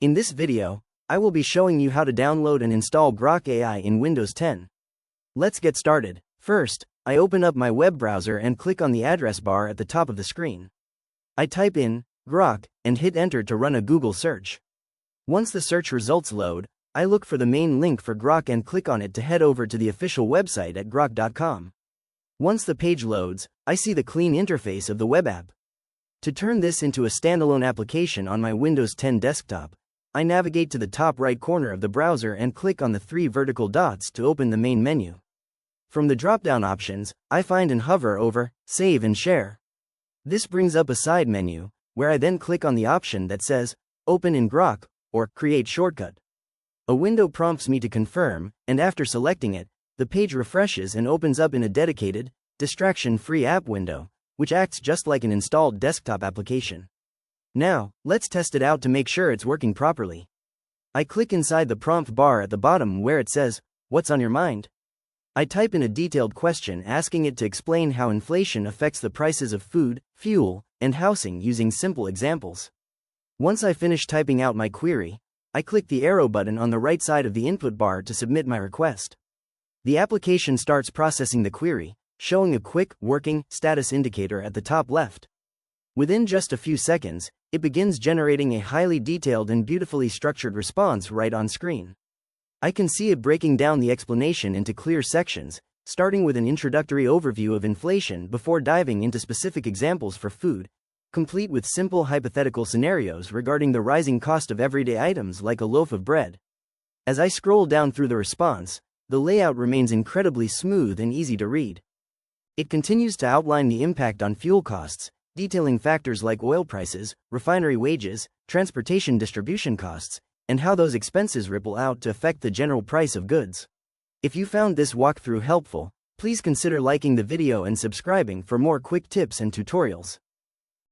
In this video, I will be showing you how to download and install Grok AI in Windows 10. Let's get started. First, I open up my web browser and click on the address bar at the top of the screen. I type in Grok and hit enter to run a Google search. Once the search results load, I look for the main link for Grok and click on it to head over to the official website at grok.com. Once the page loads, I see the clean interface of the web app. To turn this into a standalone application on my Windows 10 desktop, I navigate to the top right corner of the browser and click on the three vertical dots to open the main menu. From the drop-down options, I find and hover over Save and Share. This brings up a side menu, where I then click on the option that says Open in Grok or Create Shortcut. A window prompts me to confirm, and after selecting it, the page refreshes and opens up in a dedicated, distraction-free app window, which acts just like an installed desktop application. Now, let's test it out to make sure it's working properly. I click inside the prompt bar at the bottom where it says, "What's on your mind?" I type in a detailed question asking it to explain how inflation affects the prices of food, fuel, and housing using simple examples. Once I finish typing out my query, I click the arrow button on the right side of the input bar to submit my request. The application starts processing the query, showing a quick, working status indicator at the top left. Within just a few seconds, it begins generating a highly detailed and beautifully structured response right on screen. I can see it breaking down the explanation into clear sections, starting with an introductory overview of inflation before diving into specific examples for food, complete with simple hypothetical scenarios regarding the rising cost of everyday items like a loaf of bread. As I scroll down through the response, the layout remains incredibly smooth and easy to read. It continues to outline the impact on fuel costs, detailing factors like oil prices, refinery wages, transportation distribution costs, and how those expenses ripple out to affect the general price of goods. If you found this walkthrough helpful, please consider liking the video and subscribing for more quick tips and tutorials.